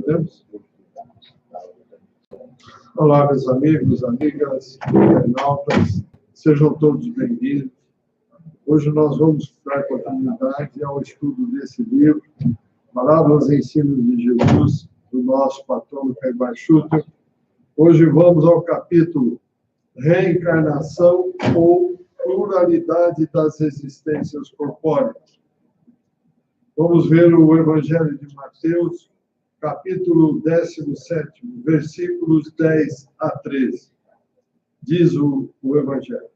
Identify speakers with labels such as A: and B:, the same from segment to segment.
A: Podemos? Olá, meus amigos, amigas, internautas, sejam todos bem-vindos. Hoje nós vamos dar continuidade ao estudo desse livro, Palavras e Ensinos de Jesus, do nosso patrono Caibar Schutter. Hoje vamos ao capítulo Reencarnação ou Pluralidade das Existências Corpóreas. Vamos ver o Evangelho de Mateus, capítulo 17, versículos 10 a 13. Diz o Evangelho.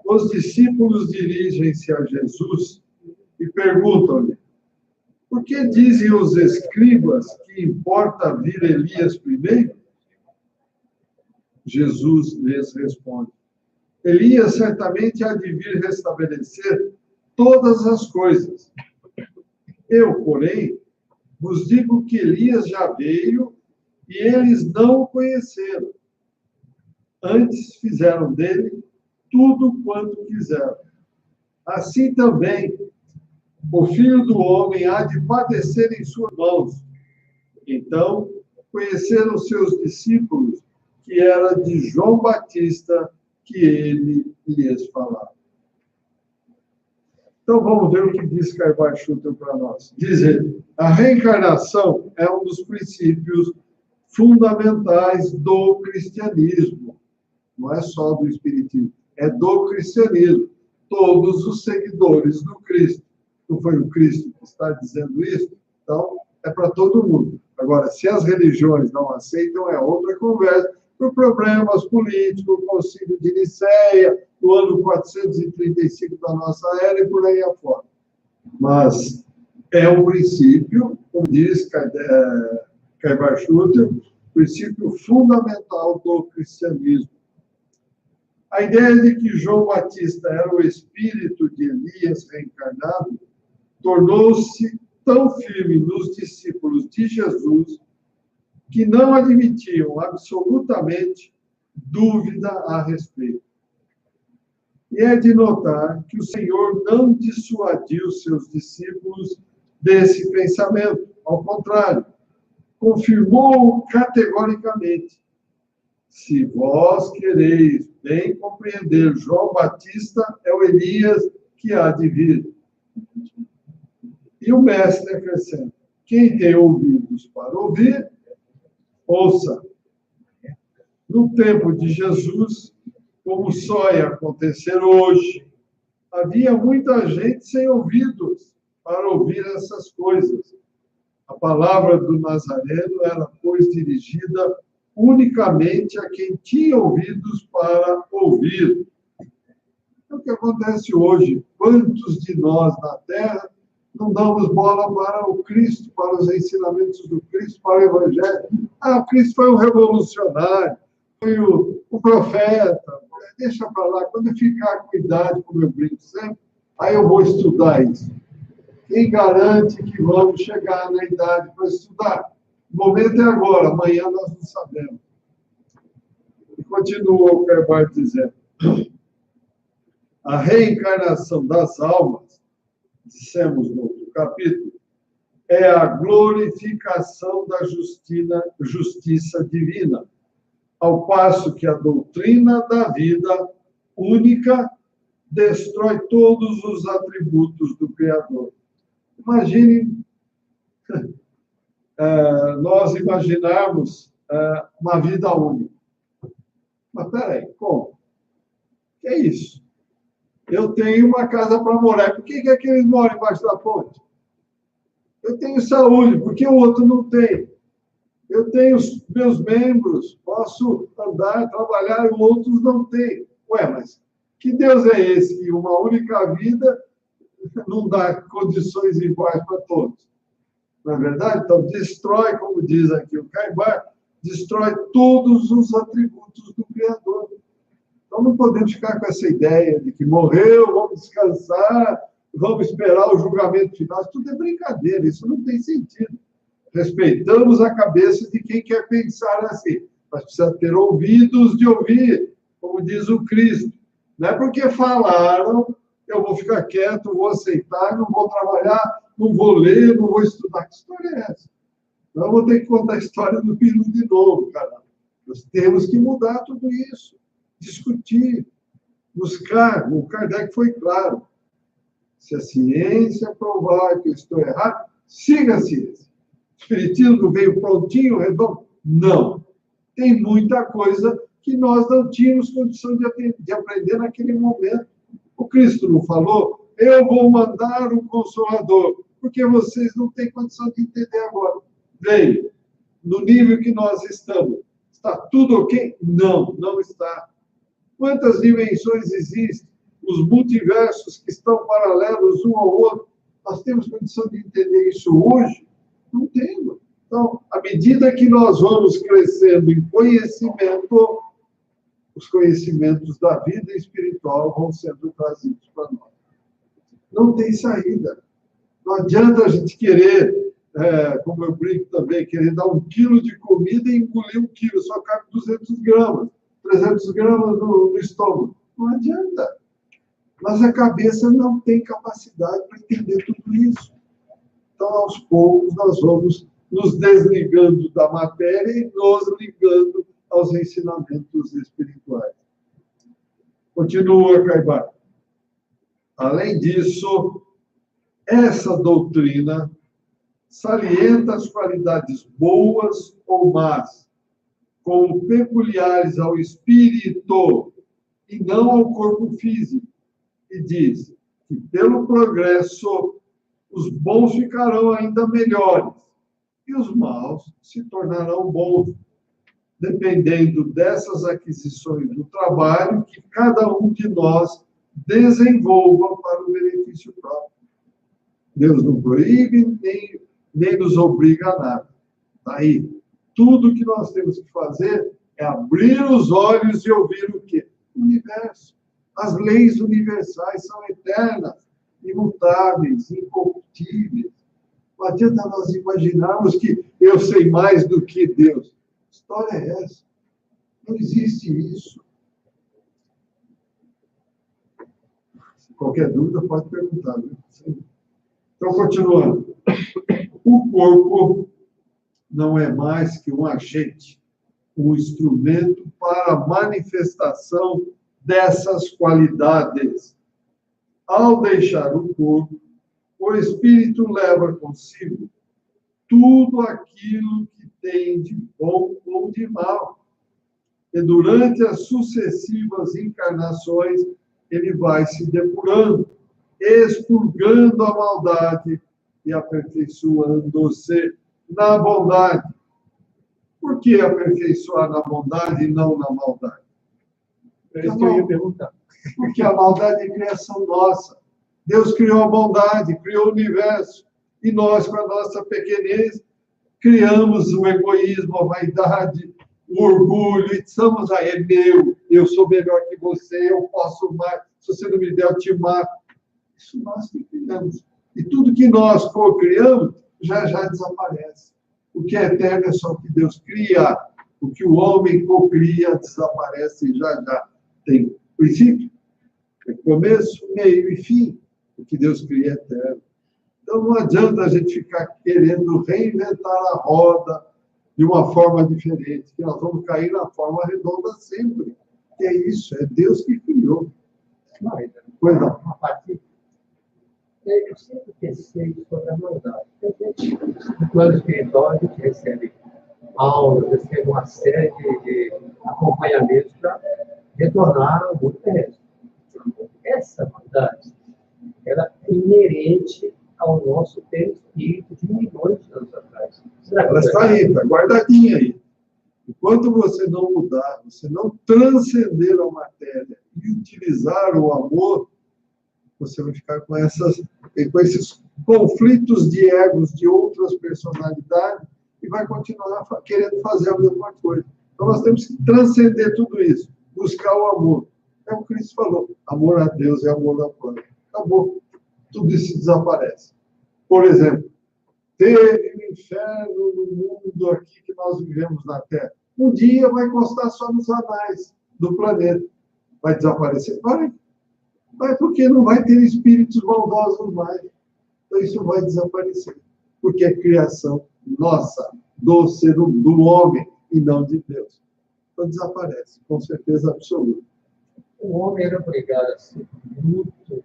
A: Os discípulos dirigem-se a Jesus e perguntam-lhe: por que dizem os escribas que importa vir Elias primeiro? Jesus lhes responde: Elias certamente há de vir restabelecer todas as coisas. Eu, porém, vos digo que Elias já veio e eles não o conheceram. Antes fizeram dele tudo quanto quiseram. Assim também, o Filho do Homem há de padecer em suas mãos. Então, conheceram seus discípulos que era de João Batista que ele lhes falava. Então, vamos ver o que diz Caibar Schutter para nós. Diz ele: a reencarnação é um dos princípios fundamentais do cristianismo. Não é só do espiritismo, é do cristianismo. Todos os seguidores do Cristo. Não foi o Cristo que está dizendo isso? Então, é para todo mundo. Agora, se as religiões não aceitam, é outra conversa, por problemas políticos, o Concílio de Nicéia, do ano 435 da nossa era e por aí afora. Mas é um princípio, como diz Caibar Schutter, princípio fundamental do cristianismo. A ideia de que João Batista era o espírito de Elias reencarnado tornou-se tão firme nos discípulos de Jesus que não admitiam absolutamente dúvida a respeito. E é de notar que o Senhor não dissuadiu seus discípulos desse pensamento. Ao contrário, confirmou categoricamente: se vós quereis bem compreender, João Batista é o Elias que há de vir. E o mestre acrescenta: quem tem ouvidos para ouvir, ouça. No tempo de Jesus, como só ia acontecer hoje, havia muita gente sem ouvidos para ouvir essas coisas. A palavra do Nazareno era, pois, dirigida unicamente a quem tinha ouvidos para ouvir. É o que acontece hoje. Quantos de nós na Terra não damos bola para o Cristo, para os ensinamentos do Cristo, para o Evangelho? Ah, o Cristo foi um revolucionário, foi o profeta. Deixa para lá. Quando eu ficar com idade, como eu brinco sempre, aí eu vou estudar isso. Quem garante que vamos chegar na idade para estudar? O momento é agora, amanhã nós não sabemos. E continua o Caibar dizendo: a reencarnação das almas, dissemos no outro capítulo, é a glorificação da justiça divina, ao passo que a doutrina da vida única destrói todos os atributos do Criador. Imagine nós imaginarmos uma vida única. Mas peraí, como? Que é isso? Eu tenho uma casa para morar. Por que é que eles moram embaixo da ponte? Eu tenho saúde, por que o outro não tem? Eu tenho os meus membros, posso andar, trabalhar, e outros não têm. Ué, mas que Deus é esse que uma única vida não dá condições iguais para todos? Não é verdade? Então, destrói, como diz aqui o Caibar, destrói todos os atributos do Criador. Então, não podemos ficar com essa ideia de que morreu, vamos descansar, vamos esperar o julgamento final. Isso tudo é brincadeira, isso não tem sentido. Respeitamos a cabeça de quem quer pensar assim, mas precisa ter ouvidos de ouvir, como diz o Cristo. Não é porque falaram, eu vou ficar quieto, vou aceitar, não vou trabalhar, não vou ler, não vou estudar. Que história é essa? Nós vamos ter que contar a história do peru de novo, cara. Nós temos que mudar tudo isso, discutir, buscar. O Kardec foi claro. Se a ciência provar que eu estou errado, siga a ciência. O espiritismo veio prontinho, redondo? Não. Tem muita coisa que nós não tínhamos condição de aprender naquele momento. O Cristo não falou, eu vou mandar o Consolador, porque vocês não têm condição de entender agora. Veio. No nível que nós estamos. Está tudo ok? Não, não está. Quantas dimensões existem? Os multiversos que estão paralelos um ao outro. Nós temos condição de entender isso hoje? Não temos. Então, à medida que nós vamos crescendo em conhecimento, os conhecimentos da vida espiritual vão sendo trazidos para nós. Não tem saída. Não adianta a gente querer, como eu brinco também, querer dar 1 quilo de comida e engolir 1 quilo, só cabe 200 gramas, 300 gramas no estômago. Não adianta. Nossa cabeça não tem capacidade para entender tudo isso. Então, aos poucos, nós vamos nos desligando da matéria e nos ligando aos ensinamentos espirituais. Continua, Caibá. Além disso, essa doutrina salienta as qualidades boas ou más, como peculiares ao espírito e não ao corpo físico, e diz que, pelo progresso, os bons ficarão ainda melhores e os maus se tornarão bons, dependendo dessas aquisições do trabalho que cada um de nós desenvolva para o benefício próprio. Deus não proíbe, nem nos obriga a nada. Aí, tudo que nós temos que fazer é abrir os olhos e ouvir o quê? O universo. As leis universais são eternas, imutáveis, incorruptíveis. Não adianta nós imaginarmos que eu sei mais do que Deus. Que história é essa? Não existe isso. Se qualquer dúvida, pode perguntar. Viu? Então, continuando. O corpo não é mais que um agente, um instrumento para a manifestação dessas qualidades. Ao deixar o corpo, o espírito leva consigo tudo aquilo que tem de bom ou de mal. E durante as sucessivas encarnações, ele vai se depurando, expurgando a maldade e aperfeiçoando-se na bondade. Por que aperfeiçoar na bondade e não na maldade?
B: É isso que eu ia perguntar.
A: Porque a maldade é criação nossa. Deus criou a bondade, criou o universo. E nós, com a nossa pequenez, criamos o egoísmo, a vaidade, o orgulho. E estamos aí, é meu, eu sou melhor que você, eu posso mais, se você não me der, eu te mato. Isso nós que criamos. E tudo que nós co-criamos, já desaparece. O que é eterno é só o que Deus cria. O que o homem co-cria desaparece e já tem princípio, começo, meio e fim. O que Deus cria é eterno. Então, não adianta a gente ficar querendo reinventar a roda de uma forma diferente, que nós vamos cair na forma redonda sempre. Que é isso, é Deus que criou.
B: Pois não. Uma parte. Eu sempre pensei sobre a maldade. No plano espiritual, a gente recebe aulas, recebe uma série de acompanhamentos para retornar ao mundo terrestre. Essa maldade, ela é inerente ao nosso perispírito de milhões de anos atrás.
A: Ela está aí, está guardadinha aí. Enquanto você não mudar, você não transcender a matéria e utilizar o amor, você vai ficar com esses conflitos de egos de outras personalidades e vai continuar querendo fazer a mesma coisa. Então, nós temos que transcender tudo isso, buscar o amor. É o que Cristo falou, amor a Deus é amor ao próximo. Acabou. Tudo isso desaparece. Por exemplo, teve um inferno no mundo aqui que nós vivemos na Terra. Um dia vai constar só nos anais do planeta. Vai desaparecer? Vai, porque não vai ter espíritos maldosos mais. Então, isso vai desaparecer. Porque é criação nossa, do homem e não de Deus. Então desaparece, com certeza absoluta.
B: O homem era obrigado a ser muito, de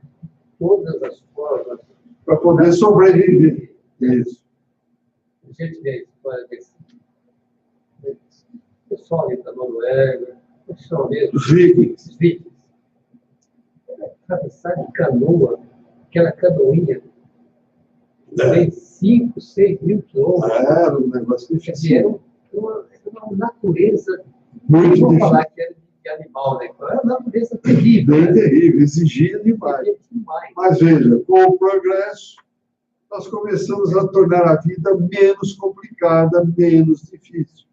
B: todas as formas,
A: Para poder sobreviver. Isso.
B: A gente vê a história desse pessoal aí da Noruega, o pessoal mesmo,
A: Os vikings.
B: Atravessar de canoa, aquela canoinha, tem 5, 6 mil quilômetros.
A: Era um negócio difícil.
B: Era uma natureza,
A: Muito
B: não vou
A: difícil.
B: falar que era de animal, né? Era uma natureza terrível.
A: Bem
B: né?
A: terrível, exigia demais.
B: Terrível demais.
A: Mas veja, com o progresso, nós começamos a tornar a vida menos complicada, menos difícil.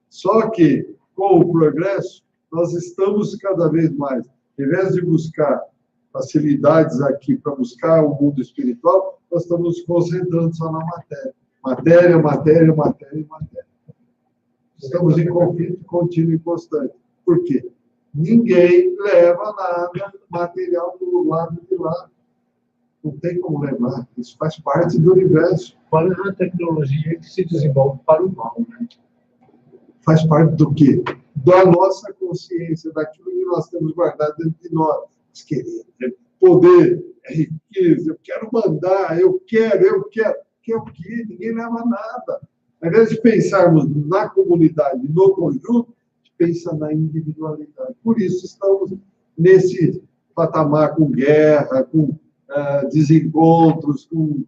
A: Só que, com o progresso, nós estamos cada vez mais, ao invés de buscar facilidades aqui para buscar o mundo espiritual, nós estamos nos concentrando só na matéria. Matéria, matéria, matéria e matéria. Estamos em conflito contínuo e constante. Por quê? Ninguém leva nada material para o lado de lá. Não tem como levar. Isso faz parte do universo.
C: Fora a tecnologia que se desenvolve para o mal, né?
A: Faz parte do quê? Da nossa consciência, daquilo que nós temos guardado dentro de nós. Nós queremos poder, riqueza, eu quero mandar, eu quero. Que é o quê? Ninguém leva nada. Ao invés de pensarmos na comunidade, no conjunto, a gente pensa na individualidade. Por isso estamos nesse patamar com guerra, com desencontros, com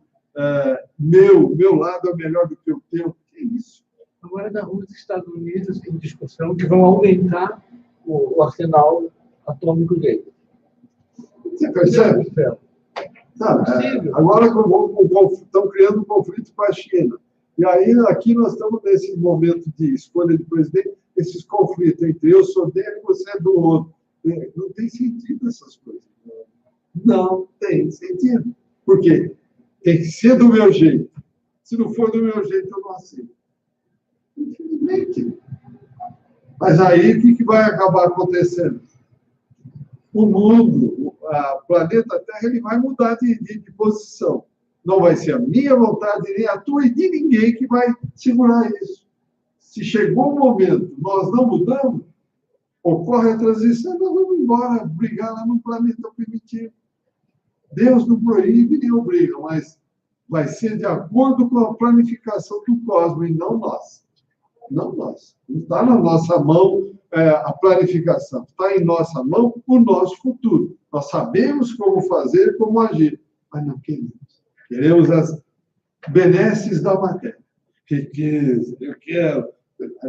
A: meu lado é melhor do que o teu. Que isso?
C: Agora, na rua dos Estados Unidos, tem discussão que vão aumentar o arsenal atômico dele.
A: Você percebe? Agora estão criando um conflito com a China. E aí, aqui nós estamos nesse momento de escolha de presidente, esses conflitos entre eu sou dele e você é do outro. Não tem sentido essas coisas. Não tem sentido. Por quê? Tem que ser do meu jeito. Se não for do meu jeito, eu não aceito. Infelizmente. Mas aí, o que vai acabar acontecendo? O mundo, o planeta Terra, ele vai mudar de posição. Não vai ser a minha vontade, nem a tua e de ninguém que vai segurar isso. Se chegou o momento, nós não mudamos, ocorre a transição, nós vamos embora, brigar lá no planeta primitivo. Deus não proíbe nem obriga, mas vai ser de acordo com a planificação do cosmos, e não nós. Não nós. Não está na nossa mão a planificação. Está em nossa mão o nosso futuro. Nós sabemos como fazer, como agir, mas não queremos. Queremos as benesses da matéria. Riqueza, eu quero.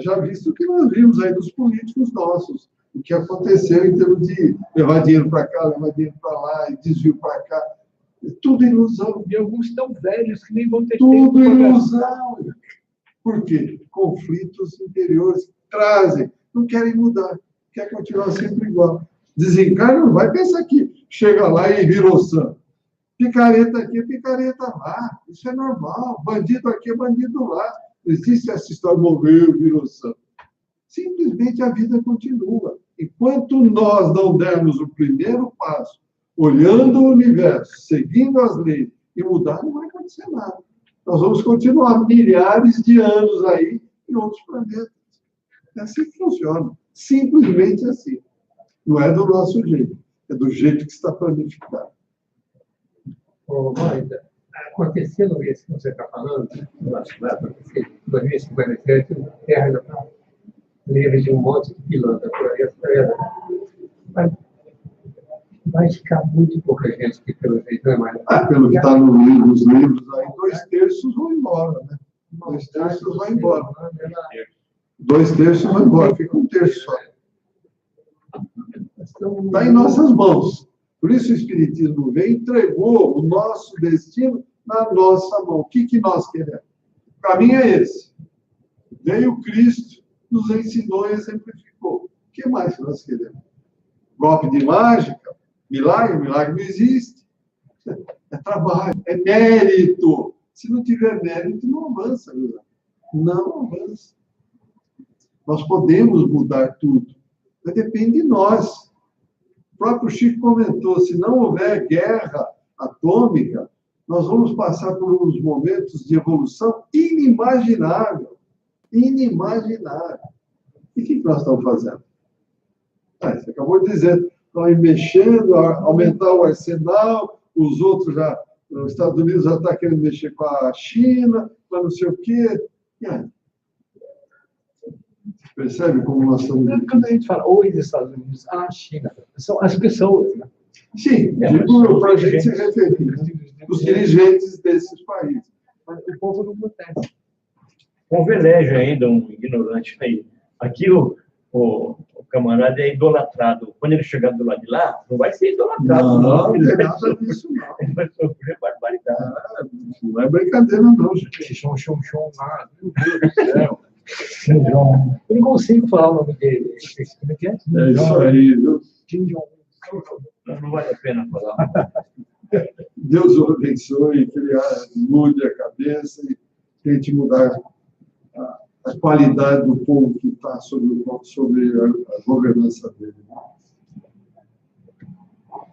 A: Já visto o que nós vimos aí dos políticos nossos. O que aconteceu em termos de levar dinheiro para cá, levar dinheiro para lá, e desvio para cá. Tudo ilusão.
C: E alguns tão velhos que nem vão ter
A: Tudo
C: tempo para
A: ilusão. Por quê? Conflitos interiores trazem, não querem mudar, quer continuar sempre igual. Desencarna, não vai pensar que chega lá e virou santo. Picareta aqui, picareta lá. Isso é normal. Bandido aqui, bandido lá. Não existe essa história, morreu, virou santo. Simplesmente a vida continua. Enquanto nós não dermos o primeiro passo, olhando o universo, seguindo as leis e mudar, não vai acontecer nada. Nós vamos continuar milhares de anos aí em outros planetas. É assim que funciona. Simplesmente assim. Não é do nosso jeito. É do jeito que está planificado.
B: Maida, acontecendo isso que você está falando, eu acho que vai acontecer em 2057, a Terra já está livre de um monte de pilantra por aí afora. Vai ficar muito pouca gente que, pelo jeito, não é mais.
A: Pelo que está nos livros aí, 2/3 vão embora, né? 2/3 vão embora. 2/3 vão embora, fica 1/3 só. Está em nossas mãos. Por isso o Espiritismo veio e entregou o nosso destino na nossa mão. O que nós queremos? O caminho é esse. Veio Cristo, nos ensinou e exemplificou. O que mais nós queremos? Golpe de mágica? Milagre? Milagre não existe. É trabalho, é mérito. Se não tiver mérito, não avança, viu? Não avança. Nós podemos mudar tudo, mas depende de nós. O próprio Chico comentou, se não houver guerra atômica, Nós vamos passar por uns momentos de evolução inimaginável. Inimaginável. E o que nós estamos fazendo? Você acabou de dizer, estão mexendo, aumentar o arsenal, os outros já, os Estados Unidos já estão querendo mexer com a China, mas não sei o quê. E aí? Percebe como nós estamos...
C: Quando a gente fala os Estados Unidos, a China, são as pessoas, né?
A: Sim, digo para a gente se referir, né? Os dirigentes desses países.
C: Mas o povo não protege.
D: Convelégio ainda, um ignorante aí. Aqui o camarada é idolatrado. Quando ele chegar do lado de lá, não vai ser idolatrado.
A: Não tem nada disso, não.
D: Ele vai sofrer barbaridade.
A: Não é brincadeira, não, gente.
C: Chão lá. Meu Deus do céu. Eu não consigo falar o nome dele. Como é que é?
A: É isso aí, viu?
C: Kim Jong.
D: Não vale a pena falar.
A: Deus o abençoe, que ele mude a cabeça e tente mudar a qualidade do povo que está sobre a governança dele.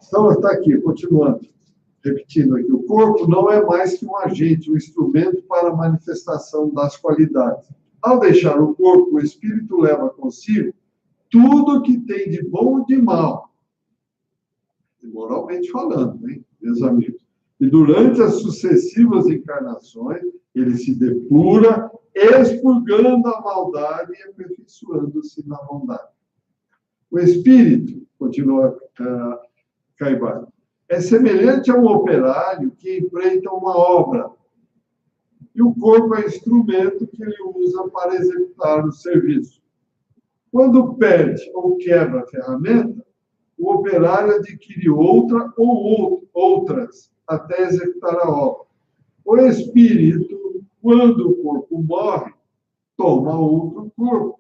A: Então, está aqui, continuando, repetindo aqui. O corpo não é mais que um agente, um instrumento para a manifestação das qualidades. Ao deixar o corpo, o espírito leva consigo tudo que tem de bom e de mal, moralmente falando, hein, meus amigos? E durante as sucessivas encarnações, ele se depura, expurgando a maldade e aperfeiçoando-se na bondade. O espírito, continua Caibara, é semelhante a um operário que empreita uma obra, e o corpo é instrumento que ele usa para executar o serviço. Quando perde ou quebra a ferramenta, o operário adquire outra ou outras até executar a obra. O espírito, quando o corpo morre, toma outro corpo,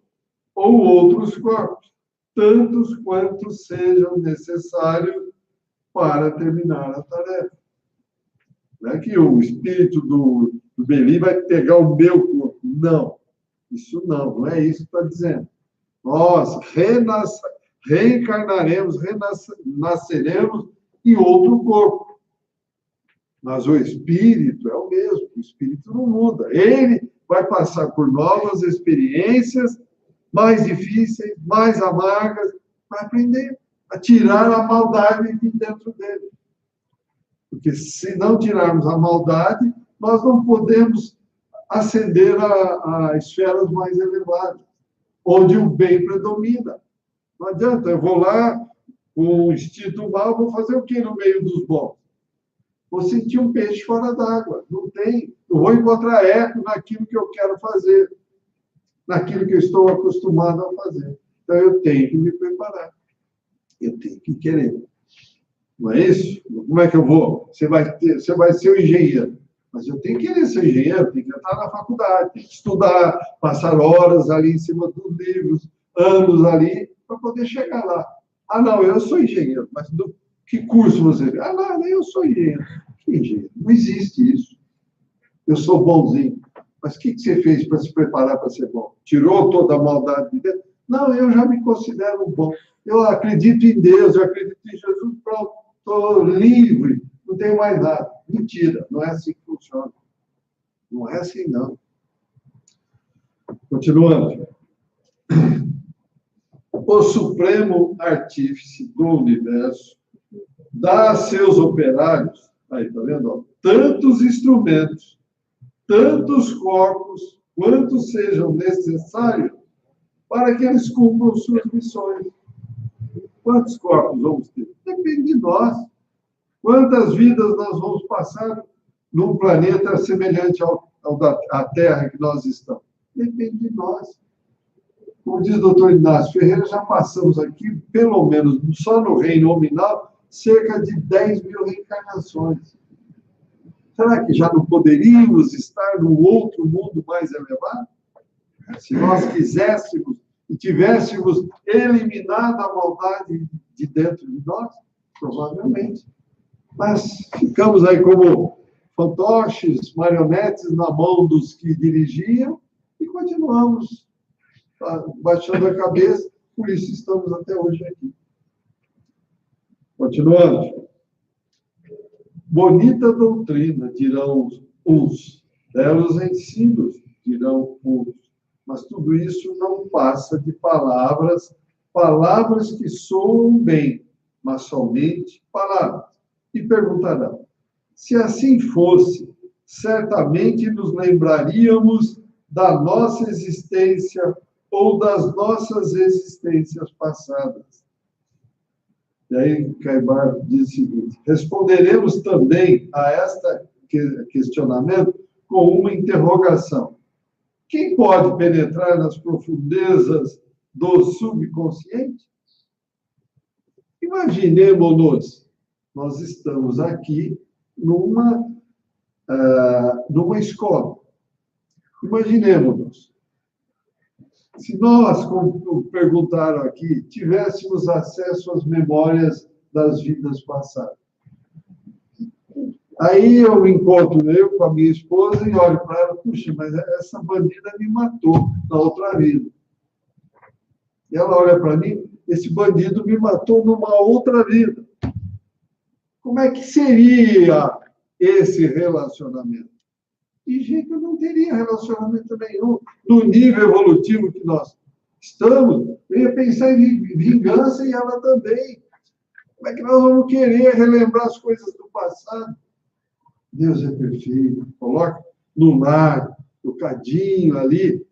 A: ou outros corpos, tantos quantos sejam necessários para terminar a tarefa. Não é que o espírito do Beli vai pegar o meu corpo. Não, isso não é isso que está dizendo. Nós reencarnaremos, renasceremos em outro corpo. Mas o espírito é o mesmo, o espírito não muda. Ele vai passar por novas experiências, mais difíceis, mais amargas, para aprender a tirar a maldade de dentro dele. Porque se não tirarmos a maldade, nós não podemos ascender a esferas mais elevadas, onde o bem predomina. Não adianta, eu vou lá com o instinto mal, vou fazer o quê no meio dos bons? Vou sentir um peixe fora d'água. Não tem. Eu vou encontrar eco naquilo que eu quero fazer, naquilo que eu estou acostumado a fazer. Então, eu tenho que me preparar. Eu tenho que querer. Não é isso? Como é que eu vou? Você vai ser um engenheiro. Mas eu tenho que querer ser engenheiro, tenho que entrar na faculdade, tenho que estudar, passar horas ali em cima dos livros, anos ali, para poder chegar lá. Ah, não, eu sou engenheiro, mas que curso você fez? Ah, não, eu sou engenheiro. Que engenheiro? Não existe isso. Eu sou bonzinho. Mas o que você fez para se preparar para ser bom? Tirou toda a maldade de dentro? Não, eu já me considero bom. Eu acredito em Deus, eu acredito em Jesus, pronto, estou livre, não tenho mais nada. Mentira, não é assim que funciona. Não é assim, não. Continuando. O Supremo Artífice do Universo dá a seus operários, aí, tá vendo? Ó, tantos instrumentos, tantos corpos, quantos sejam necessários para que eles cumpram suas missões. Quantos corpos vamos ter? Depende de nós. Quantas vidas nós vamos passar num planeta semelhante à Terra que nós estamos? Depende de nós. Como diz o doutor Inácio Ferreira, já passamos aqui, pelo menos só no reino nominal, cerca de 10 mil reencarnações. Será que já não poderíamos estar num outro mundo mais elevado? Se nós quiséssemos e tivéssemos eliminado a maldade de dentro de nós, provavelmente. Mas ficamos aí como fantoches, marionetes na mão dos que dirigiam e continuamos baixando a cabeça, por isso estamos até hoje aqui. Continuando. Bonita doutrina, dirão uns. Belos ensinos, dirão outros. Mas tudo isso não passa de palavras, palavras que soam bem, mas somente palavras. E perguntarão, se assim fosse, certamente nos lembraríamos da nossa existência ou das nossas existências passadas. E aí, Caibar diz o seguinte, responderemos também a este questionamento com uma interrogação. Quem pode penetrar nas profundezas do subconsciente? Imaginemos-nos, nós estamos aqui numa escola. Imaginemos-nos, se nós, como perguntaram aqui, tivéssemos acesso às memórias das vidas passadas. Aí eu encontro com a minha esposa e olho para ela, puxa, mas essa bandida me matou na outra vida. E ela olha para mim, esse bandido me matou numa outra vida. Como é que seria esse relacionamento? E, gente, eu não teria relacionamento nenhum no nível evolutivo que nós estamos. Eu ia pensar em vingança e ela também. Como é que nós vamos querer relembrar as coisas do passado? Deus é perfeito. Coloca no lar, no cadinho ali,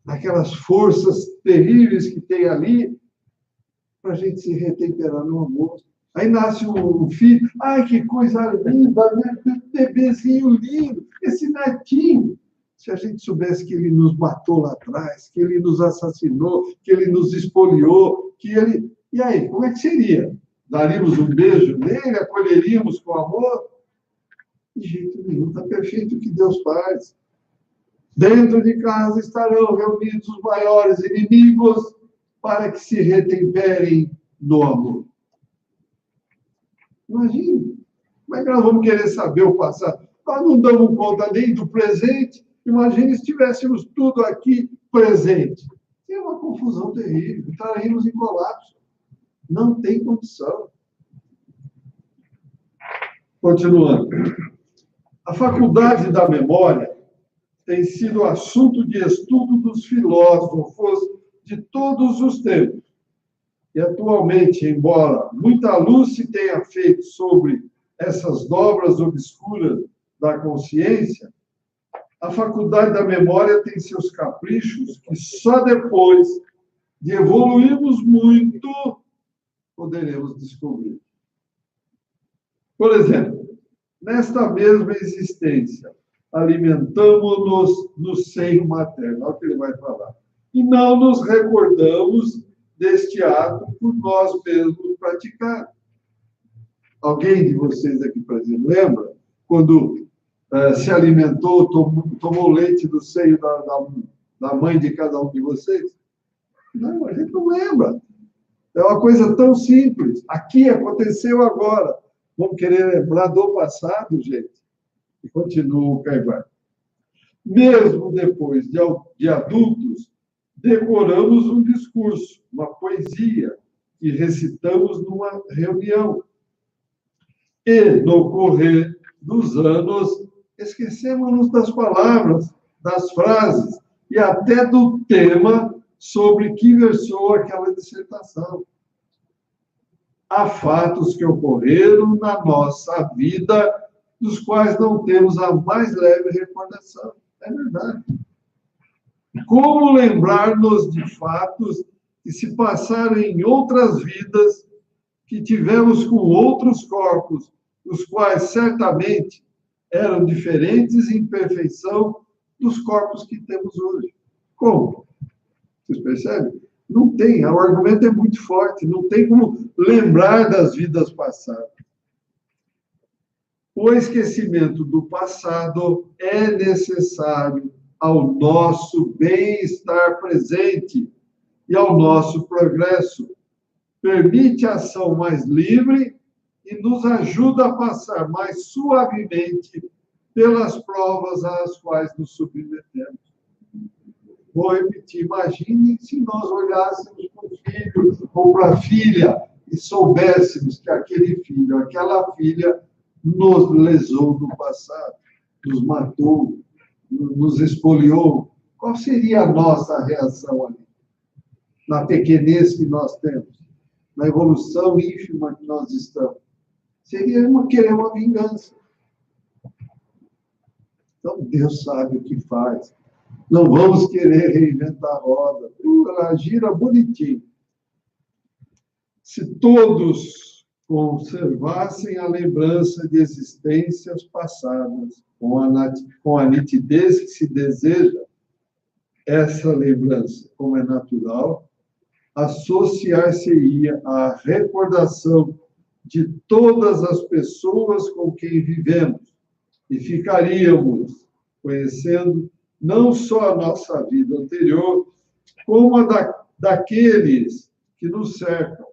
A: aquelas forças terríveis que tem ali, para a gente se retemperar no amor. Aí nasce um filho, ai, que coisa linda, né? Bebezinho lindo, esse netinho. Se a gente soubesse que ele nos matou lá atrás, que ele nos assassinou, que ele nos espoliou, que ele... E aí, como é que seria? Daríamos um beijo nele, acolheríamos com amor? De jeito nenhum, está perfeito o que Deus faz. Dentro de casa estarão reunidos os maiores inimigos para que se retemperem no amor. Imagina, como é que nós vamos querer saber o passado? Nós não damos conta nem do presente. Imagina se tivéssemos tudo aqui presente. É uma confusão terrível, estaríamos em colapso. Não tem condição. Continuando. A faculdade da memória tem sido assunto de estudo dos filósofos de todos os tempos. E atualmente, embora muita luz se tenha feito sobre essas dobras obscuras da consciência, a faculdade da memória tem seus caprichos que só depois de evoluirmos muito poderemos descobrir. Por exemplo, nesta mesma existência, alimentamos-nos no seio materno, olha o que ele vai falar, e não nos recordamos deste ato por nós mesmos praticar. Alguém de vocês aqui presente lembra quando se alimentou, tomou leite do seio da mãe de cada um de vocês? Não, a gente não lembra. É uma coisa tão simples. Aqui aconteceu agora. Vamos querer lembrar do passado, gente? E continua o Caibar. Mesmo depois de adultos, decoramos um discurso, uma poesia, que recitamos numa reunião. E, no correr dos anos, esquecemos-nos das palavras, das frases e até do tema sobre que versou aquela dissertação. Há fatos que ocorreram na nossa vida, dos quais não temos a mais leve recordação. É verdade. Como lembrar-nos de fatos que se passaram em outras vidas, que tivemos com outros corpos, os quais certamente eram diferentes em perfeição dos corpos que temos hoje? Como? Vocês percebem? Não tem, o argumento é muito forte, não tem como lembrar das vidas passadas. O esquecimento do passado é necessário ao nosso bem-estar presente e ao nosso progresso. Permite a ação mais livre e nos ajuda a passar mais suavemente pelas provas às quais nos submetemos. Vou repetir, imagine se nós olhássemos para o filho ou para a filha e soubéssemos que aquele filho, aquela filha nos lesou no passado, nos matou, nos expoliou, qual seria a nossa reação ali? Na pequenez que nós temos, na evolução ínfima que nós estamos? Seria querer uma vingança. Então, Deus sabe o que faz. Não vamos querer reinventar a roda. Ela gira bonitinho. Se todos conservassem a lembrança de existências passadas, com a nitidez que se deseja, essa lembrança, como é natural, associar-se-ia à recordação de todas as pessoas com quem vivemos, e ficaríamos conhecendo não só a nossa vida anterior, como a daqueles que nos cercam,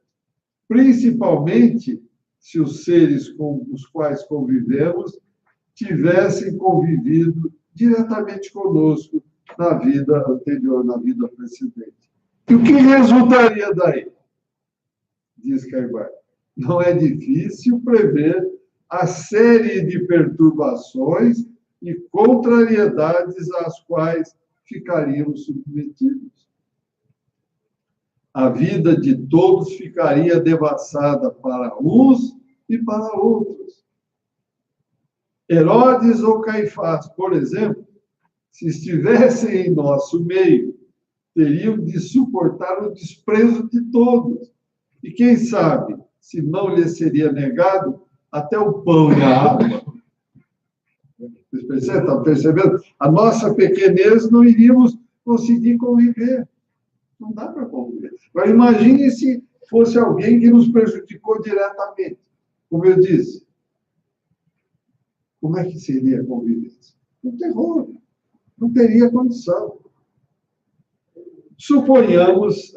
A: principalmente se os seres com os quais convivemos tivessem convivido diretamente conosco na vida anterior, na vida precedente. E o que resultaria daí? Diz Caibart. Não é difícil prever a série de perturbações e contrariedades às quais ficaríamos submetidos. A vida de todos ficaria devassada para uns e para outros. Herodes ou Caifás, por exemplo, se estivessem em nosso meio, teriam de suportar o desprezo de todos. E quem sabe, se não lhe seria negado até o pão e a água. Vocês estão percebendo? A nossa pequenez não iríamos conseguir conviver. Não dá para conviver. Agora, imagine se fosse alguém que nos prejudicou diretamente. Como eu disse. Como é que seria a convivência? Um terror. Não teria condição. Suponhamos,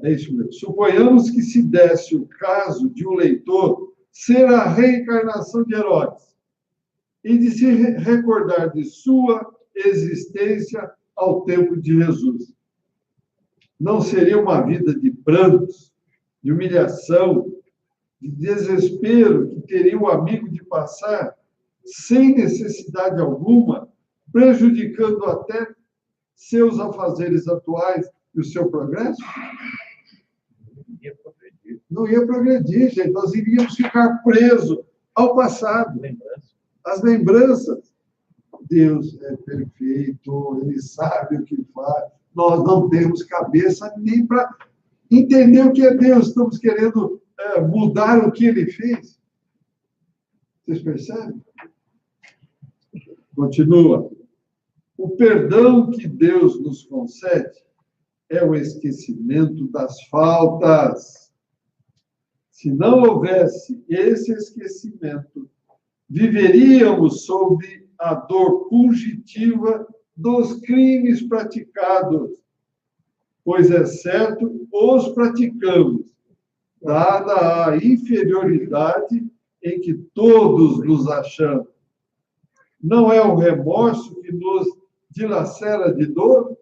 A: é isso mesmo. Suponhamos que se desse o caso de um leitor ser a reencarnação de Herodes e de se recordar de sua existência ao tempo de Jesus. Não seria uma vida de prantos, de humilhação, de desespero que teria o amigo de passar sem necessidade alguma, prejudicando até seus afazeres atuais e o seu progresso? Não ia progredir, gente. Nós iríamos ficar presos ao passado. As lembranças. Deus é perfeito, Ele sabe o que faz. Nós não temos cabeça nem para entender o que é Deus. Estamos querendo mudar o que Ele fez. Vocês percebem? Continua. O perdão que Deus nos concede é o esquecimento das faltas. Se não houvesse esse esquecimento, viveríamos sob a dor fugitiva dos crimes praticados, pois é certo, os praticamos, dada a inferioridade em que todos nos achamos. Não é o remorso que nos dilacera de dor?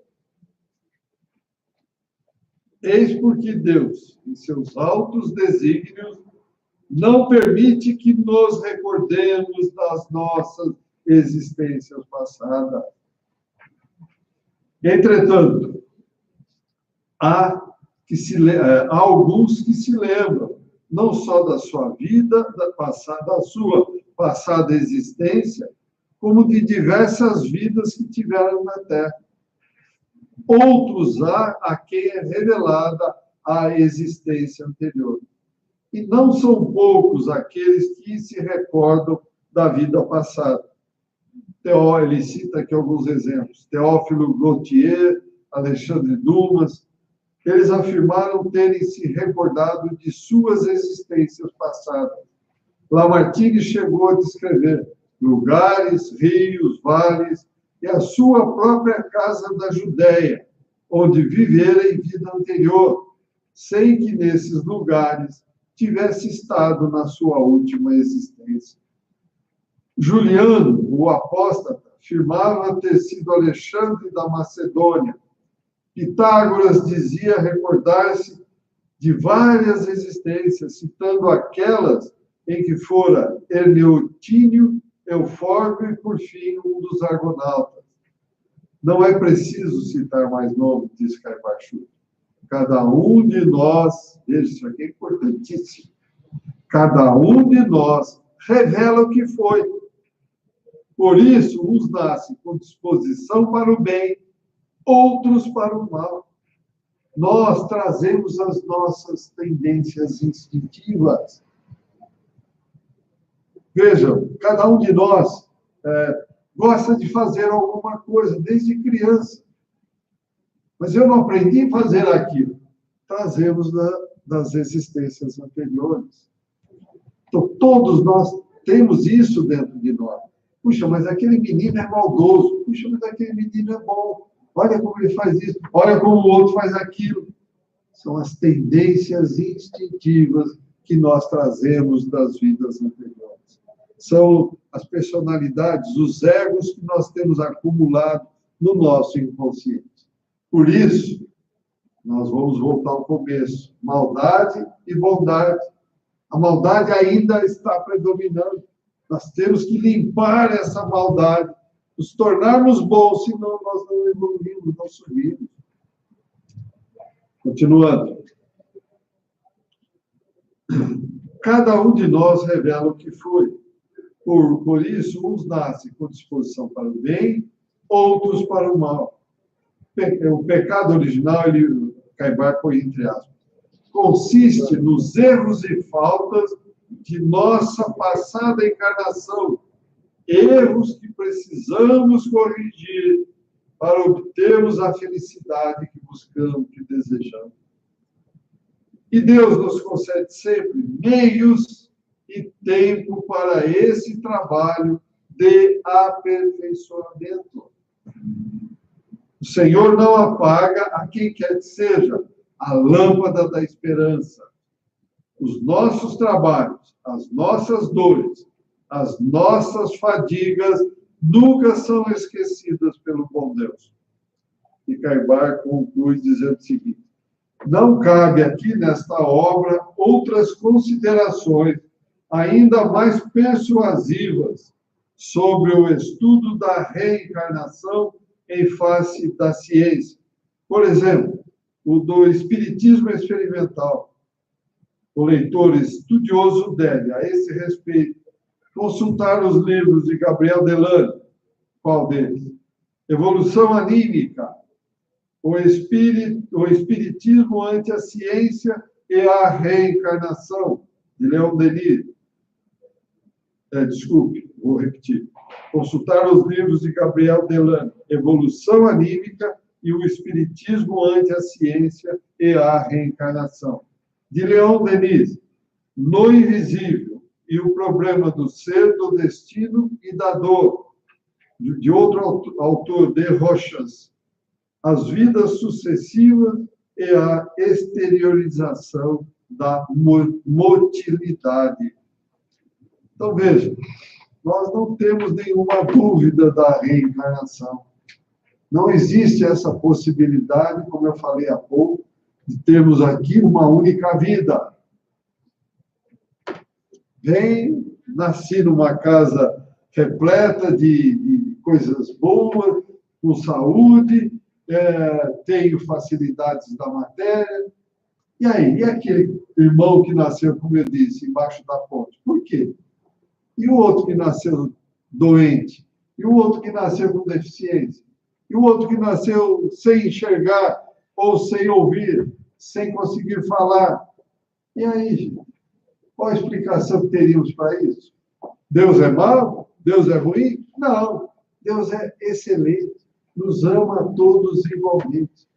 A: Eis porque Deus, em seus altos desígnios, não permite que nos recordemos das nossas existências passadas. Entretanto, há alguns que se lembram, não só da sua vida, da sua passada existência, como de diversas vidas que tiveram na Terra. Outros há a quem é revelada a existência anterior. E não são poucos aqueles que se recordam da vida passada. Ele cita aqui alguns exemplos. Teófilo Gautier, Alexandre Dumas. Eles afirmaram terem se recordado de suas existências passadas. Lamartine chegou a descrever lugares, rios, vales e a sua própria casa da Judéia, onde vivera em vida anterior, sem que nesses lugares tivesse estado na sua última existência. Juliano, o apóstata, afirmava ter sido Alexandre da Macedônia. Pitágoras dizia recordar-se de várias existências, citando aquelas em que fora Eleutírio, Eufórgio e, por fim, um dos argonautas. Não é preciso citar mais nomes, diz Caibachú. Cada um de nós, veja, isso aqui é importantíssimo, cada um de nós revela o que foi. Por isso, uns nascem com disposição para o bem, outros para o mal. Nós trazemos as nossas tendências instintivas. Vejam, cada um de nós gosta de fazer alguma coisa desde criança. Mas eu não aprendi a fazer aquilo. Trazemos das existências anteriores. Então, todos nós temos isso dentro de nós. Puxa, mas aquele menino é maldoso. Puxa, mas aquele menino é bom. Olha como ele faz isso. Olha como o outro faz aquilo. São as tendências instintivas que nós trazemos das vidas anteriores. São as personalidades, os egos que nós temos acumulado no nosso inconsciente. Por isso, nós vamos voltar ao começo. Maldade e bondade. A maldade ainda está predominando. Nós temos que limpar essa maldade, nos tornarmos bons, senão nós não evoluímos, não subimos. Continuando. Cada um de nós revela o que foi. Por isso, uns nascem com disposição para o bem, outros para o mal. O pecado original, Caibar põe entre aspas, consiste nos erros e faltas de nossa passada encarnação, erros que precisamos corrigir para obtermos a felicidade que buscamos, que desejamos. E Deus nos concede sempre meios e tempo para esse trabalho de aperfeiçoamento. O Senhor não apaga a quem quer que seja a lâmpada da esperança. Os nossos trabalhos, as nossas dores, as nossas fadigas nunca são esquecidas pelo bom Deus. E Caibar conclui dizendo o seguinte: não cabe aqui nesta obra outras considerações ainda mais persuasivas sobre o estudo da reencarnação em face da ciência. Por exemplo, o do espiritismo experimental. O leitor estudioso deve, a esse respeito, consultar os livros de Gabriel Delane. Qual deles? Evolução Anímica, o Espiritismo ante a Ciência e a Reencarnação, de Leon Denis. Desculpe, vou repetir. Consultar os livros de Gabriel Delane, Evolução Anímica e o Espiritismo ante a Ciência e a Reencarnação. De Leon Denis, No Invisível e o Problema do Ser, do Destino e da Dor. De outro autor, de Rochas, As Vidas Sucessivas e a Exteriorização da Motilidade. Então, veja, nós não temos nenhuma dúvida da reencarnação. Não existe essa possibilidade, como eu falei há pouco, de termos aqui uma única vida. Nasci numa casa repleta de coisas boas, com saúde, tenho facilidades da matéria. E aí? E aquele irmão que nasceu, como eu disse, embaixo da ponte? Por quê? E o outro que nasceu doente? E o outro que nasceu com deficiência? E o outro que nasceu sem enxergar ou sem ouvir, sem conseguir falar? E aí, gente? Qual a explicação que teríamos para isso? Deus é mau? Deus é ruim? Não. Deus é excelente. Nos ama a todos igualmente.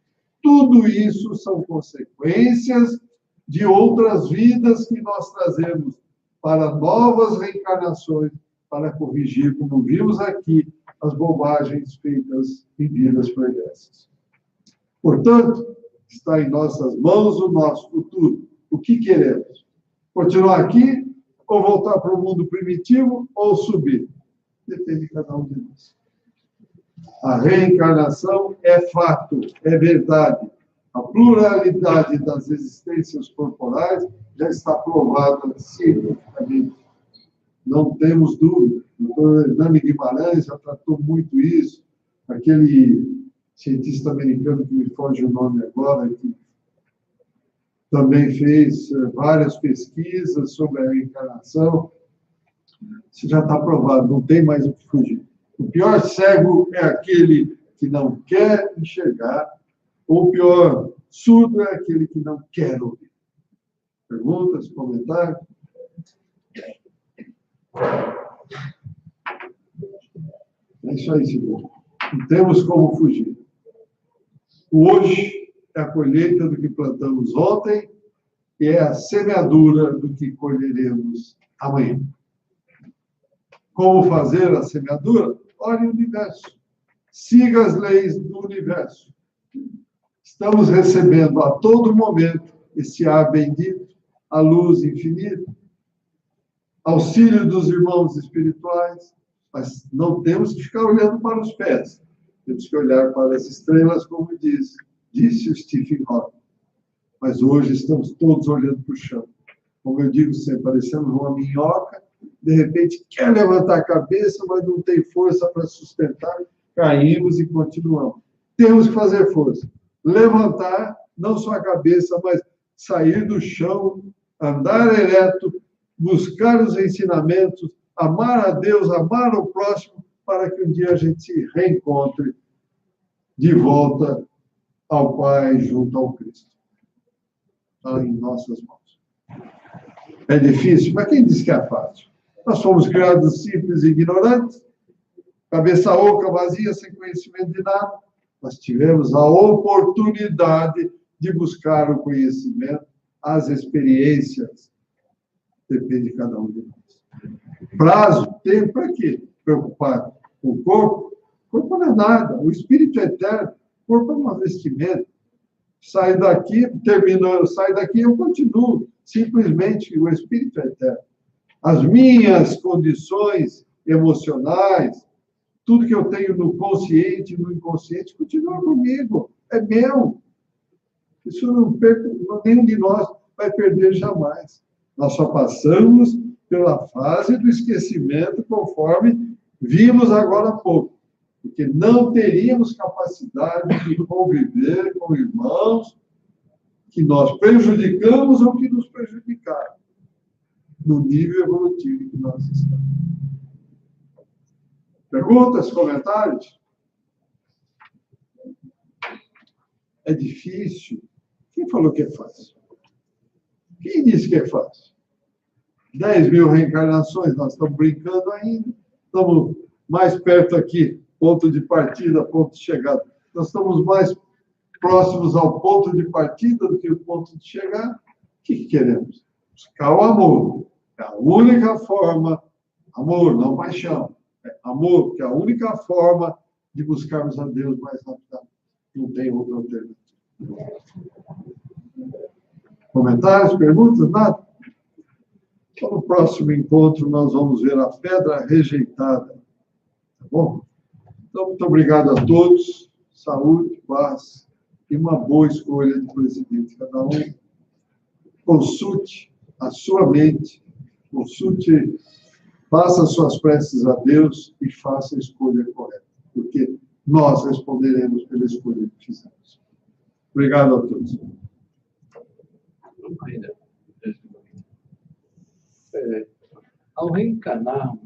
A: Tudo isso são consequências de outras vidas que nós trazemos para novas reencarnações, para corrigir, como vimos aqui, as bobagens feitas em vidas pregressas. Portanto, está em nossas mãos o nosso futuro. O que queremos? Continuar aqui, ou voltar para o mundo primitivo, ou subir? Depende de cada um de nós. A reencarnação é fato, é verdade. A pluralidade das existências corporais já está provada cientificamente. não temos dúvida. O doutor Hernani Guimarães já tratou muito isso, aquele cientista americano que me foge o nome agora, que também fez várias pesquisas sobre a reencarnação. Isso já está provado, não tem mais o que fugir. O pior cego é aquele que não quer enxergar, ou o pior surdo é aquele que não quer ouvir. Perguntas, comentários? É isso aí, senhor. Não temos como fugir. O hoje é a colheita do que plantamos ontem e é a semeadura do que colheremos amanhã. Como fazer a semeadura? Olhe o universo. Siga as leis do universo. Estamos recebendo a todo momento esse ar bendito, a luz infinita, auxílio dos irmãos espirituais, mas não temos que ficar olhando para os pés. Temos que olhar para as estrelas, como disse o Stephen Hawking. Mas hoje estamos todos olhando para o chão. Como eu digo sempre, parecemos uma minhoca, de repente quer levantar a cabeça, mas não tem força para sustentar, caímos e continuamos. Temos que fazer força. Levantar, não só a cabeça, mas sair do chão, andar ereto, buscar os ensinamentos, amar a Deus, amar o próximo, para que um dia a gente se reencontre de volta ao Pai, junto ao Cristo. Está em nossas mãos. É difícil, mas quem diz que é fácil? Nós fomos criados simples e ignorantes, cabeça oca, vazia, sem conhecimento de nada. Nós tivemos a oportunidade de buscar o conhecimento, as experiências. Depende de cada um de nós. Prazo, tempo, para quê? Preocupado com o corpo? O corpo não é nada. O espírito é eterno. O corpo é uma vestimenta. Sai daqui, terminou, sai daqui, eu continuo. Simplesmente, o espírito é eterno. As minhas condições emocionais, tudo que eu tenho no consciente e no inconsciente, continua comigo. É meu. Isso não perco, nenhum de nós vai perder jamais. Nós só passamos pela fase do esquecimento, conforme vimos agora há pouco. Porque não teríamos capacidade de conviver com irmãos que nós prejudicamos ou que nos prejudicaram, no nível evolutivo que nós estamos. Perguntas, comentários? É difícil. Quem falou que é fácil? Quem disse que é fácil? 10 mil reencarnações, nós estamos brincando ainda. Estamos mais perto aqui, ponto de partida, ponto de chegada. Nós estamos mais próximos ao ponto de partida do que o ponto de chegada. O que queremos? Buscar o amor. É a única forma, amor, não paixão. É amor, que é a única forma de buscarmos a Deus mais rapidamente. Não tem outra alternativa. Comentários, perguntas, nada? Então, no próximo encontro, nós vamos ver a pedra rejeitada. Tá bom? Então, muito obrigado a todos. Saúde, paz e uma boa escolha de presidente. Cada um consulte a sua mente, consulte, faça suas preces a Deus e faça a escolha correta. Porque nós responderemos pela escolha que fizemos. Obrigado a todos.
C: Ao reencarnarmos,